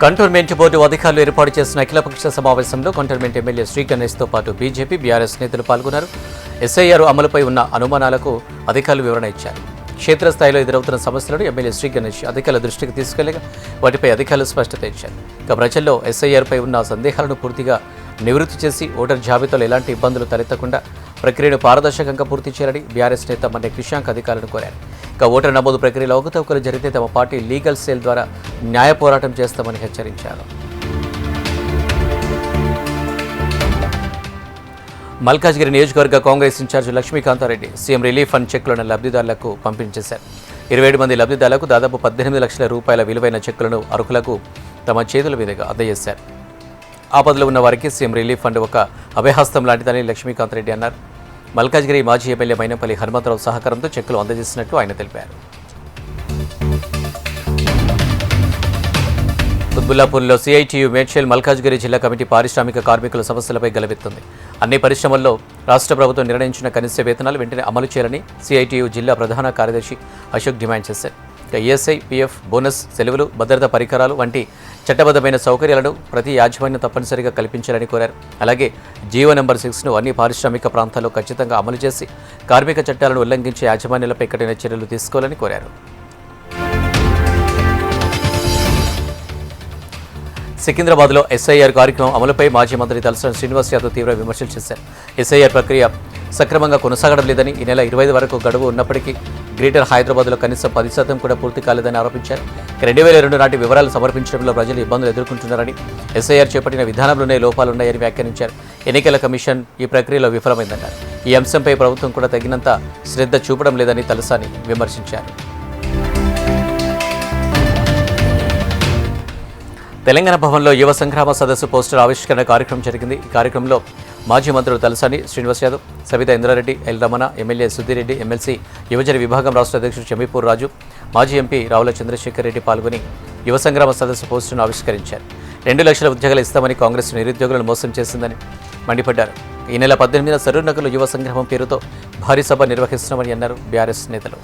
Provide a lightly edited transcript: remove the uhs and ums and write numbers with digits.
Cantonment board అధికారులు ఏర్పాటు చేసిన అఖిలపక్ష సమావేశంలో కంటోన్మెంట్ ఎమ్మెల్యే శ్రీ గణేష్తో పాటు బీజేపీ, బీఆర్ఎస్ నేతలు పాల్గొన్నారు. ఎస్ఐఆర్ అమలుపై ఉన్న అనుమానాలకు అధికారులు వివరణ ఇచ్చారు. క్షేత్రస్థాయిలో ఎదురవుతున్న సమస్యలను ఎమ్మెల్యే శ్రీ గణేష్ అధికారుల దృష్టికి తీసుకెళ్లగా వాటిపై అధికారులు స్పష్టత ఇచ్చారు. ఇక ప్రజల్లో ఎస్ఐఆర్పై ఉన్న సందేహాలను పూర్తిగా నివృత్తి చేసి ఓటర్ జాబితాలో ఎలాంటి ఇబ్బందులు తలెత్తకుండా ప్రక్రియను పారదర్శకంగా పూర్తి చేయాలని బీఆర్ఎస్ నేత మన్నె క్రిషాంక్ అధికారులను కోరారు. ఇక ఓటర్ నమోదు ప్రక్రియలో అవకతవకలు జరిగితే తమ పార్టీ లీగల్ సెల్ ద్వారా న్యాయ పోరాటం చేస్తామని హెచ్చరించారు. మల్కాజ్గిరి నియోజకవర్గ Congress incharge Lakshmikantareddy CM relief fund చెక్కులను లబ్ధిదారులకు పంపిణీ చేశారు. 27 మంది లబ్ధిదారులకు దాదాపు 18 లక్షల రూపాయల విలువైన చెక్కులను అర్హులకు తమ చేతుల మీదుగా అందజేశారు. ఆపదలో ఉన్న వారికి సీఎం రిలీఫ్ ఫండ్ ఒక అభయహస్తం లాంటిదని లక్ష్మీకాంతారెడ్డి అన్నారు. మల్కాజ్గిరి మాజీ ఎమ్మెల్యే మైనంపల్లి హనుమంతరావు సహకారంతో చెక్కులు అందజేసినట్లు ఆయన తెలిపారు. కుత్బుల్లాపూర్లో సిఐటియు మేడ్చల్ మల్కాజ్గిరి జిల్లా కమిటీ పారిశ్రామిక కార్మికుల సమస్యలపై గలవెత్తుంది. అన్ని పరిశ్రమల్లో రాష్ట్ర ప్రభుత్వం నిర్ణయించిన కనీస వేతనాలు వెంటనే అమలు చేయాలని సిఐటియు జిల్లా ప్రధాన కార్యదర్శి అశోక్ డిమాండ్ చేశారు. ఈఎస్ఐ, పిఎఫ్, బోనస్, సెలవులు, భద్రతా పరికరాలు వంటి చట్టబద్ధమైన సౌకర్యాలను ప్రతి యాజమాన్యం తప్పనిసరిగా కల్పించాలని కోరారు. అలాగే జీవో నెంబర్ 6ను అన్ని పారిశ్రామిక ప్రాంతాల్లో ఖచ్చితంగా అమలు చేసి కార్మిక చట్టాలను ఉల్లంఘించే యాజమాన్యాలపై కఠిన చర్యలు తీసుకోవాలని కోరారు. సికింద్రాబాద్లో ఎస్ఐఆర్ కార్యక్రమం అమలుపై మాజీ మంత్రి తలసాని శ్రీనివాస్ యాదవ్ తీవ్ర విమర్శలు చేశారు. ఎస్ఐఆర్ ప్రక్రియ సక్రమంగా కొనసాగడం లేదని, ఈ నెల 25 వరకు గడువు ఉన్నప్పటికీ గ్రేటర్ హైదరాబాద్లో కనీసం 10% కూడా పూర్తి కాలేదని ఆరోపించారు. 2002 నాటి వివరాలు సమర్పించడంలో ప్రజలు ఇబ్బందులు ఎదుర్కొంటున్నారని, ఎస్ఐఆర్ చేపట్టిన విధానంలోనే లోపాలున్నాయని వ్యాఖ్యానించారు. ఎన్నికల కమిషన్ ఈ ప్రక్రియలో విఫలమైందన్నారు. ఈ అంశంపై ప్రభుత్వం కూడా తగినంత శ్రద్ధ చూపడం లేదని తలసాని విమర్శించారు. తెలంగాణ భవన్లో యువ సంగ్రామ సదస్సు పోస్టర్ ఆవిష్కరణ కార్యక్రమం జరిగింది. ఈ కార్యక్రమంలో మాజీ మంత్రులు Talasani Srinivas Yadav, Sabitha Indra Reddy, L Ramana, MLA Sudhi Reddy, MLC యువజన విభాగం రాష్ట్ర అధ్యక్షుడు షమీపూర్ రాజు, మాజీ ఎంపీ రావుల చంద్రశేఖర్ రెడ్డి పాల్గొని యువ సంగ్రామ సదస్సు పోస్టర్ను ఆవిష్కరించారు. 2 లక్షల ఉద్యోగాలు ఇస్తామని కాంగ్రెస్ నిరుద్యోగులను మోసం చేసిందని మండిపడ్డారు. ఈ నెల 18న సరూర్ నగర్లో యువ సంగ్రామం పేరుతో భారీ సభ నిర్వహిస్తున్నామని అన్నారు బీఆర్ఎస్ నేతలు.